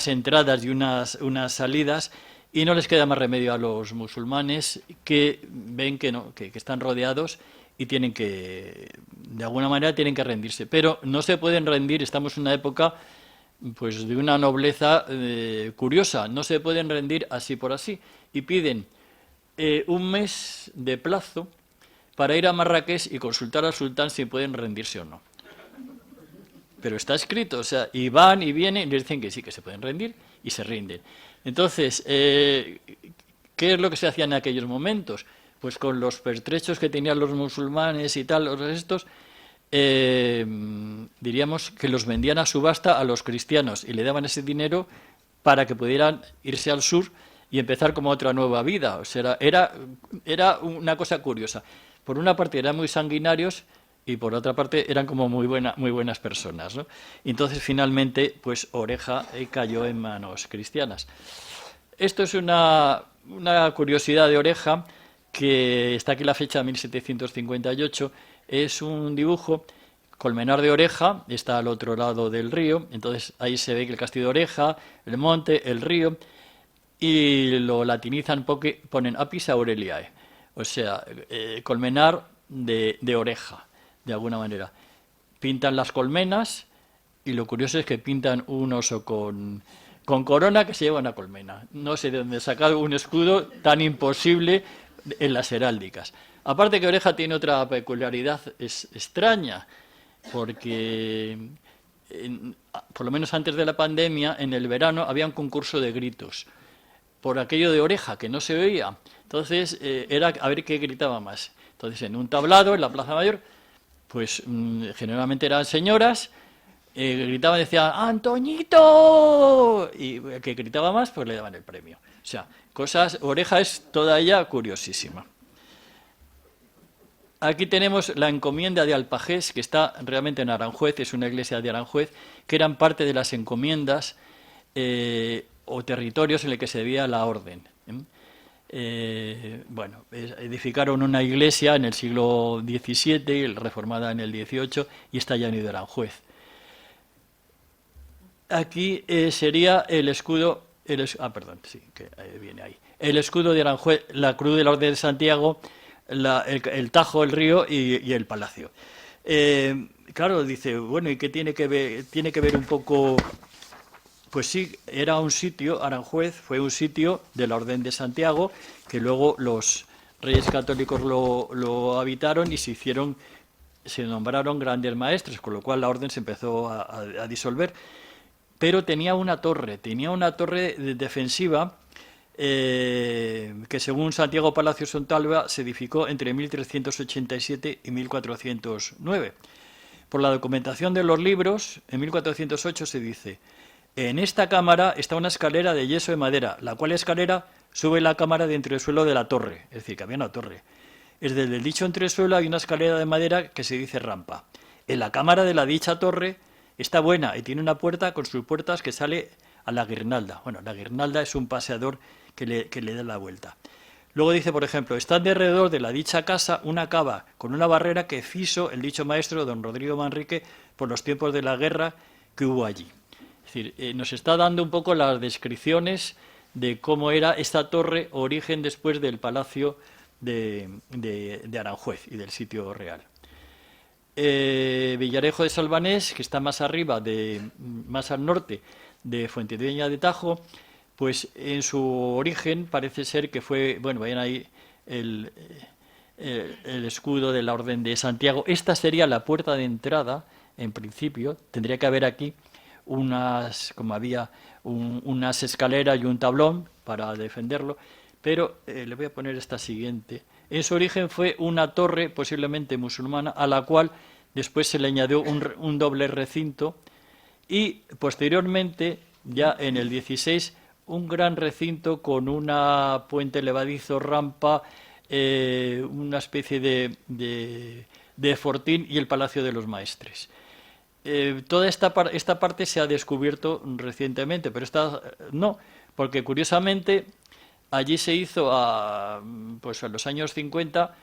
entradas y unas salidas, y no les queda más remedio a los musulmanes, que ven que están rodeados y de alguna manera tienen que rendirse. Pero no se pueden rendir, estamos en una época pues de una nobleza curiosa, no se pueden rendir así por así, y piden un mes de plazo para ir a Marrakech y consultar al sultán si pueden rendirse o no. Pero está escrito, o sea, y van y vienen y les dicen que sí, que se pueden rendir, y se rinden. Entonces, ¿qué es lo que se hacía en aquellos momentos? Pues con los pertrechos que tenían los musulmanes y tal, estos, diríamos que los vendían a subasta a los cristianos y le daban ese dinero para que pudieran irse al sur y empezar como otra nueva vida. O sea, era una cosa curiosa. Por una parte eran muy sanguinarios y por otra parte eran como muy buenas personas, ¿no? Y entonces finalmente pues Oreja cayó en manos cristianas. Esto es una curiosidad de Oreja, que está aquí la fecha 1758, es un dibujo. Colmenar de Oreja está al otro lado del río, entonces ahí se ve que el castillo de Oreja, el monte, el río, y lo latinizan porque ponen Apis Aureliae, o sea, colmenar de Oreja, de alguna manera. Pintan las colmenas, y lo curioso es que pintan un oso con corona que se lleva una colmena. No sé de dónde sacar un escudo tan imposible en las heráldicas. Aparte que Oreja tiene otra peculiaridad extraña, porque por lo menos antes de la pandemia, en el verano había un concurso de gritos por aquello de Oreja, que no se oía. Entonces era a ver qué gritaba más. Entonces en un tablado en la Plaza Mayor pues generalmente eran señoras, gritaban y decían ¡Antoñito! Y el que gritaba más, pues le daban el premio. O sea, Oreja es toda ella curiosísima. Aquí tenemos la encomienda de Alpajés, que está realmente en Aranjuez, es una iglesia de Aranjuez, que eran parte de las encomiendas o territorios en el que se debía la orden. Bueno, edificaron una iglesia en el siglo XVII, reformada en el XVIII, y está ya en Aranjuez. Aquí sería el escudo, perdón, sí, que viene ahí. El escudo de Aranjuez, la cruz de la Orden de Santiago, el Tajo, el río y el palacio. Claro, dice, bueno, ¿y qué tiene que ver? Tiene que ver un poco. Pues sí, era un sitio, Aranjuez fue un sitio de la Orden de Santiago, que luego los reyes católicos lo habitaron y se nombraron grandes maestres, con lo cual la orden se empezó a disolver. Pero tenía una torre defensiva que según Santiago Palacios Sontalva se edificó entre 1387 y 1409. Por la documentación de los libros, en 1408 se dice: en esta cámara está una escalera de yeso de madera, la cual escalera sube la cámara de entresuelo de la torre, es decir, que había una torre. Desde el dicho entresuelo hay una escalera de madera que se dice rampa. En la cámara de la dicha torre está buena y tiene una puerta con sus puertas que sale a la guirnalda. Bueno, la guirnalda es un paseador que le da la vuelta. Luego dice, por ejemplo, está de alrededor de la dicha casa una cava con una barrera que fiso el dicho maestro don Rodrigo Manrique por los tiempos de la guerra que hubo allí. Es decir, nos está dando un poco las descripciones de cómo era esta torre, origen después del palacio de Aranjuez y del sitio real. Villarejo de Salvanés, que está más arriba, más al norte de Fuentidueña de Tajo, pues en su origen parece ser que fue, bueno, vayan ahí el escudo de la Orden de Santiago. Esta sería la puerta de entrada, en principio. Tendría que haber aquí como había unas escaleras y un tablón para defenderlo, pero le voy a poner esta siguiente. En su origen fue una torre posiblemente musulmana, a la cual después se le añadió un doble recinto, y posteriormente, ya en el 16, un gran recinto con una puente levadizo, rampa, una especie de fortín y el Palacio de los Maestres. Toda esta parte se ha descubierto recientemente, pero esta no, porque curiosamente allí se hizo pues a los años 50,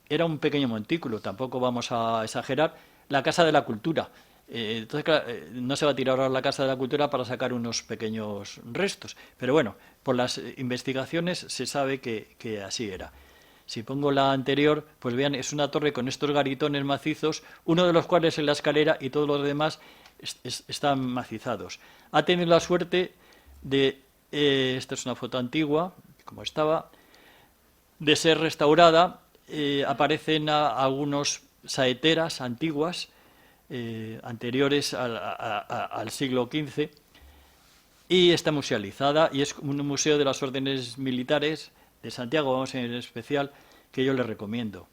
era un pequeño montículo, tampoco vamos a exagerar, la Casa de la Cultura. Entonces, claro, no se va a tirar ahora la Casa de la Cultura para sacar unos pequeños restos, pero bueno, por las investigaciones se sabe que así era. Si pongo la anterior, pues vean, es una torre con estos garitones macizos, uno de los cuales es la escalera y todos los demás están macizados. Ha tenido la suerte de, esta es una foto antigua, como estaba, de ser restaurada. Aparecen algunos saeteras antiguas, anteriores al siglo XV, y está musealizada, y es un museo de las órdenes militares de Santiago, vamos en especial, que yo les recomiendo.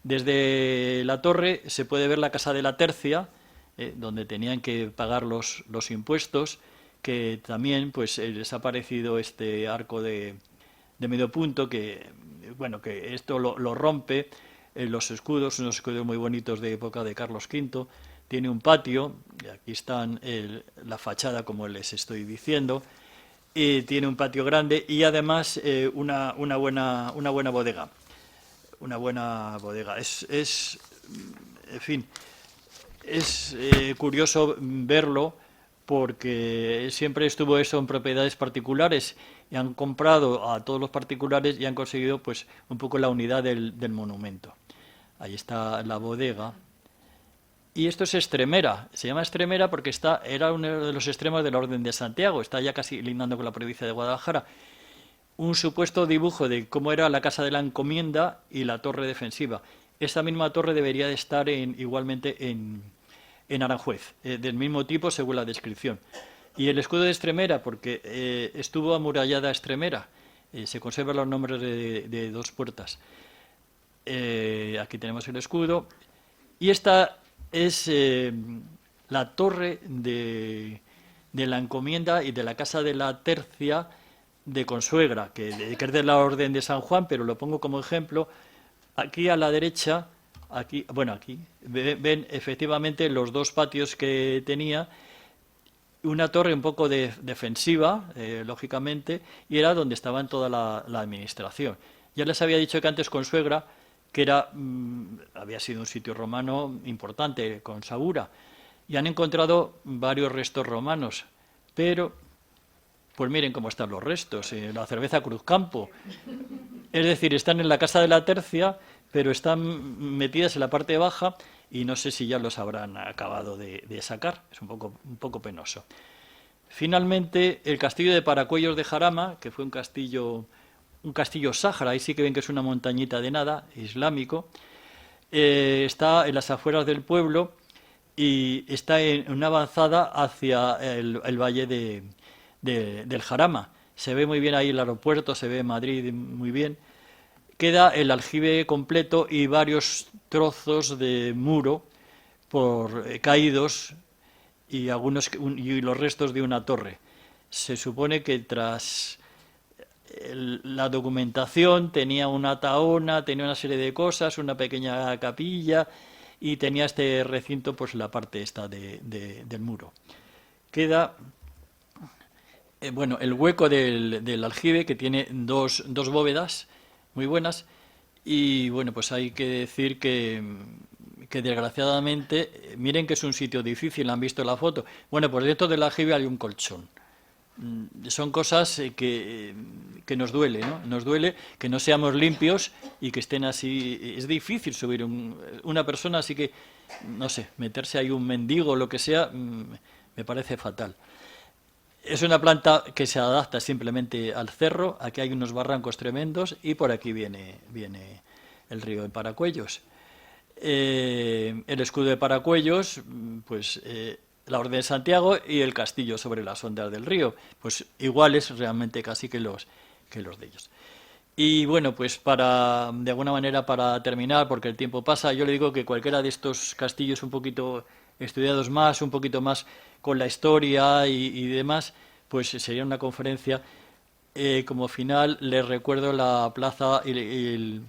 Desde la torre se puede ver la Casa de la Tercia, donde tenían que pagar los impuestos, que también pues les ha parecido este arco de medio punto, que bueno, que esto lo rompe, los escudos, unos escudos muy bonitos de época de Carlos V, tiene un patio, y aquí están la fachada como les estoy diciendo, y tiene un patio grande y además una buena bodega. Una buena bodega. En fin, es curioso verlo, porque siempre estuvo eso en propiedades particulares y han comprado a todos los particulares y han conseguido pues un poco la unidad del monumento. Ahí está la bodega. Y esto es Estremera, se llama Estremera porque era uno de los extremos de la Orden de Santiago, está ya casi lindando con la provincia de Guadalajara. Un supuesto dibujo de cómo era la Casa de la Encomienda y la torre defensiva. Esta misma torre debería de estar igualmente en Aranjuez, del mismo tipo según la descripción. Y el escudo de Estremera, porque estuvo amurallada Estremera, se conservan los nombres de dos puertas. Aquí tenemos el escudo. Y esta es la torre de la encomienda y de la Casa de la Tercia de Consuegra, que es de la Orden de San Juan, pero lo pongo como ejemplo. Aquí a la derecha, aquí ven efectivamente los dos patios que tenía, una torre un poco defensiva, lógicamente, y era donde estaba en toda la administración. Ya les había dicho que antes Consuegra, que había sido un sitio romano importante, con Sagura, y han encontrado varios restos romanos, pero pues miren cómo están los restos, la cerveza Cruzcampo. Es decir, están en la Casa de la Tercia, pero están metidas en la parte baja y no sé si ya los habrán acabado de sacar. Es un poco penoso. Finalmente, el castillo de Paracuellos de Jarama, que fue un castillo sáhara, ahí sí que ven que es una montañita de nada, islámico, está en las afueras del pueblo y está en una avanzada hacia el valle del Jarama. Se ve muy bien ahí el aeropuerto, se ve Madrid muy bien. Queda el aljibe completo y varios trozos de muro caídos y los restos de una torre. Se supone que tras la documentación tenía una tahona, tenía una serie de cosas, una pequeña capilla y tenía este recinto, pues la parte esta del muro. Queda el hueco del aljibe, que tiene dos bóvedas muy buenas, y bueno, pues hay que decir que desgraciadamente, miren que es un sitio difícil, han visto la foto. Bueno, pues dentro del aljibe hay un colchón. Son cosas que nos duele, ¿no? Nos duele que no seamos limpios y que estén así. Es difícil subir una persona, así que, no sé, meterse ahí un mendigo o lo que sea, me parece fatal. Es una planta que se adapta simplemente al cerro. Aquí hay unos barrancos tremendos y por aquí viene el río de Paracuellos. El escudo de Paracuellos, pues la Orden de Santiago y el castillo sobre las ondas del río, pues iguales realmente casi que los de ellos. Y bueno, pues de alguna manera para terminar, porque el tiempo pasa, yo le digo que cualquiera de estos castillos un poquito estudiados más, un poquito más con la historia y demás, pues sería una conferencia. Como final les recuerdo la plaza y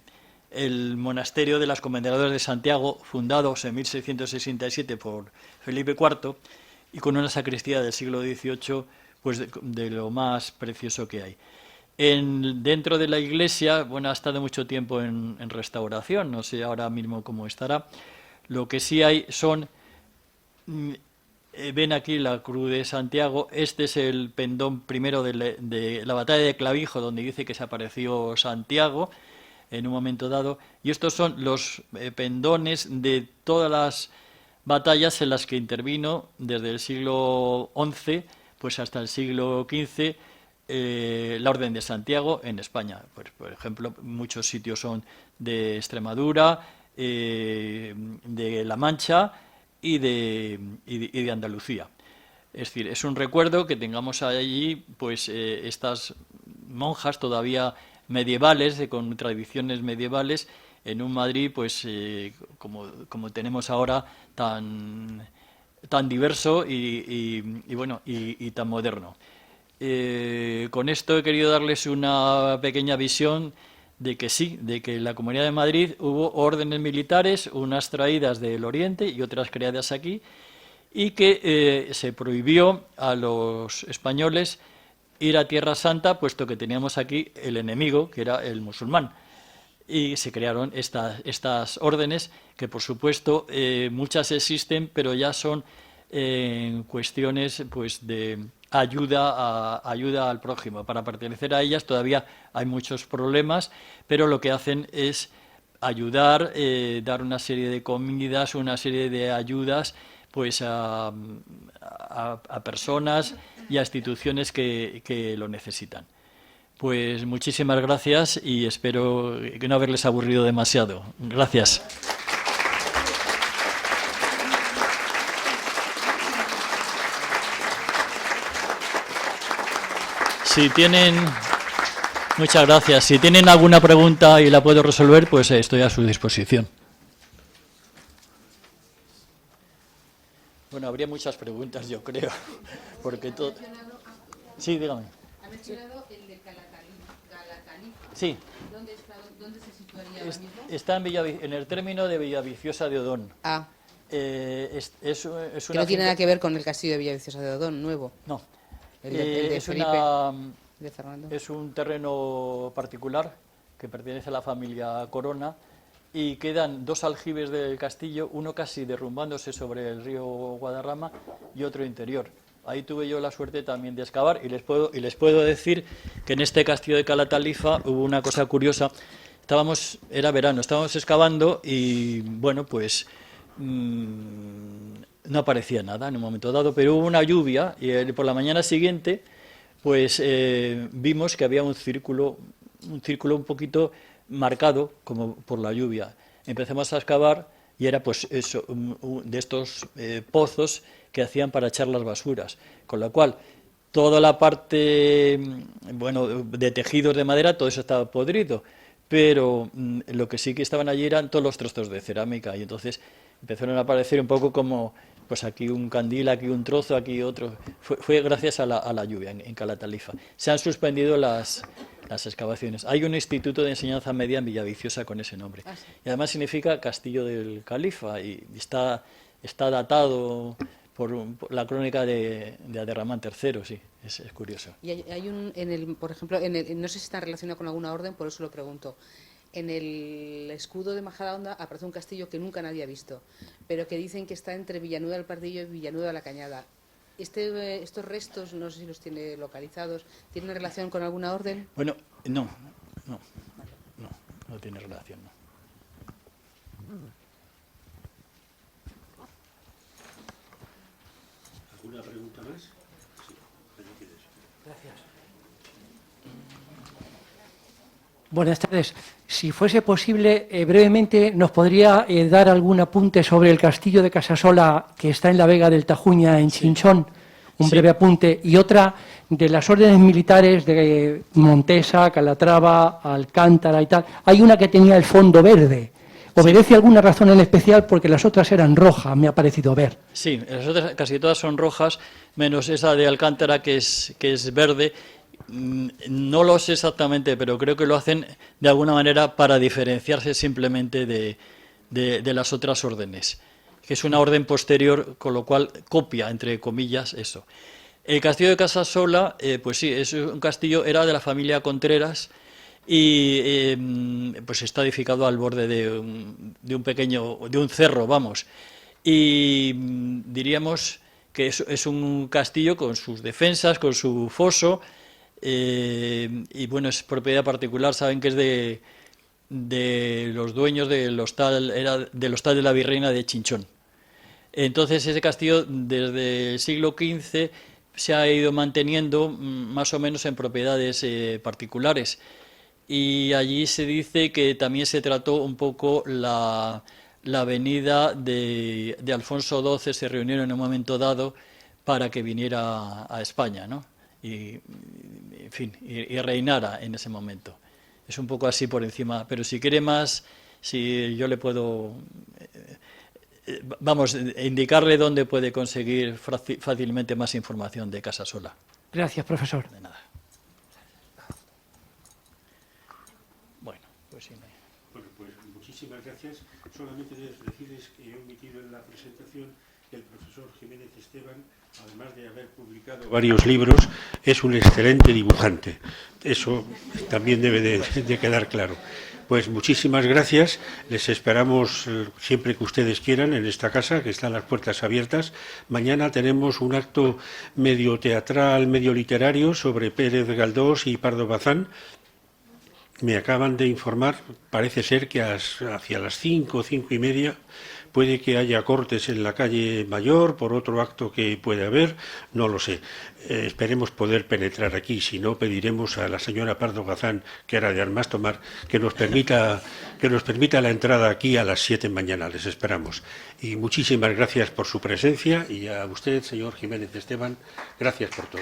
el monasterio de las Comendadoras de Santiago, fundados en 1667 por Felipe IV, y con una sacristía del siglo XVIII, pues de lo más precioso que hay. Dentro de la iglesia, ha estado mucho tiempo en restauración, no sé ahora mismo cómo estará. Lo que sí hay son, ven aquí la Cruz de Santiago, este es el pendón primero de la batalla de Clavijo, donde dice que se apareció Santiago en un momento dado, y estos son los pendones de todas las batallas en las que intervino desde el siglo XI pues hasta el siglo XV la Orden de Santiago en España. Pues, por ejemplo, muchos sitios son de Extremadura, de La Mancha y de Andalucía. Es decir, es un recuerdo que tengamos allí pues estas monjas todavía medievales, con tradiciones medievales, en un Madrid pues como tenemos ahora tan diverso y tan moderno. Con esto he querido darles una pequeña visión de que sí, de que en la Comunidad de Madrid hubo órdenes militares, unas traídas del Oriente y otras creadas aquí, y que se prohibió a los españoles ir a Tierra Santa, puesto que teníamos aquí el enemigo, que era el musulmán. Y se crearon estas órdenes, que por supuesto muchas existen, pero ya son cuestiones pues de ayuda al prójimo. Para pertenecer a ellas todavía hay muchos problemas, pero lo que hacen es ayudar, dar una serie de comidas, una serie de ayudas pues a personas y a instituciones que lo necesitan. Pues muchísimas gracias y espero que no haberles aburrido demasiado. Gracias. Muchas gracias. Si tienen alguna pregunta y la puedo resolver, pues estoy a su disposición. Bueno, habría muchas preguntas, yo creo, porque todo... Sí, dígame. Ha mencionado el de Galatalifa. Sí. ¿Dónde se situaría ahora mismo? Está en el término de Villaviciosa de Odón. Ah, Es una que no tiene nada que ver con el castillo de Villaviciosa de Odón, nuevo. No. El de es Felipe, una... de Fernando. Es un terreno particular que pertenece a la familia Corona y quedan dos aljibes del castillo, uno casi derrumbándose sobre el río Guadarrama y otro interior. Ahí tuve yo la suerte también de excavar y les puedo decir que en este castillo de Calatalifa hubo una cosa curiosa. Era verano, estábamos excavando y bueno, pues no aparecía nada en un momento dado, pero hubo una lluvia y por la mañana siguiente pues vimos que había un círculo un poquito marcado como por la lluvia. Empezamos a excavar y era pues eso, de estos pozos que hacían para echar las basuras, con lo cual toda la parte de tejidos de madera, todo eso estaba podrido, pero lo que sí que estaban allí eran todos los trozos de cerámica y entonces empezaron a aparecer un poco como pues aquí un candil, aquí un trozo, aquí otro. Fue gracias a la lluvia en Calatalifa. Se han suspendido las excavaciones. Hay un instituto de enseñanza media en Villaviciosa con ese nombre. Ah, sí. Y además significa Castillo del Califa y está datado por la crónica de Abderramán III, sí, es curioso. Y hay por ejemplo, no sé si está relacionado con alguna orden, por eso lo pregunto. En el escudo de Majadahonda aparece un castillo que nunca nadie ha visto, pero que dicen que está entre Villanueva del Pardillo y Villanueva de la Cañada. Estos restos, no sé si los tiene localizados, ¿tienen relación con alguna orden? Bueno, no tiene relación, no. ¿Alguna pregunta más? Sí, Gracias. Buenas tardes. Si fuese posible, brevemente, ¿nos podría dar algún apunte sobre el castillo de Casasola que está en la Vega del Tajuña, en Chinchón? Un breve apunte. Y otra, de las órdenes militares de Montesa, Calatrava, Alcántara y tal. Hay una que tenía el fondo verde. ¿Obedece alguna razón en especial? Porque las otras eran rojas, me ha parecido ver. Sí, las otras casi todas son rojas, menos esa de Alcántara que es verde. No lo sé exactamente, pero creo que lo hacen de alguna manera para diferenciarse simplemente de las otras órdenes, que es una orden posterior, con lo cual copia, entre comillas, eso. El castillo de Casasola, pues sí, es un castillo, era de la familia Contreras y pues está edificado al borde de un cerro, vamos. Y diríamos que es un castillo con sus defensas, con su foso. Y bueno, es propiedad particular, saben que es de los dueños del hostal de la Virreina de Chinchón. Entonces ese castillo desde el siglo XV se ha ido manteniendo más o menos en propiedades particulares y allí se dice que también se trató un poco la venida de Alfonso XII, se reunieron en un momento dado para que viniera a España, ¿no? Y en fin, y reinara en ese momento. Es un poco así por encima, pero si quiere más, si yo le puedo, indicarle dónde puede conseguir fácilmente más información de Casasola. Gracias, profesor. De nada. Bueno, pues sí. Bueno, pues muchísimas gracias. Solamente decirles que he omitido en la presentación que el profesor Jiménez Esteban, además de haber publicado varios libros, es un excelente dibujante. Eso también debe de quedar claro. Pues muchísimas gracias. Les esperamos siempre que ustedes quieran en esta casa, que están las puertas abiertas. Mañana tenemos un acto medio teatral, medio literario sobre Pérez Galdós y Pardo Bazán. Me acaban de informar, parece ser que hacia las 5 o 5:30 puede que haya cortes en la calle Mayor por otro acto que puede haber, no lo sé. Esperemos poder penetrar aquí, si no pediremos a la señora Pardo Bazán, que era de armas tomar, que nos permita la entrada aquí a las 7 mañana. Les esperamos. Y muchísimas gracias por su presencia y a usted, señor Jiménez Esteban, gracias por todo.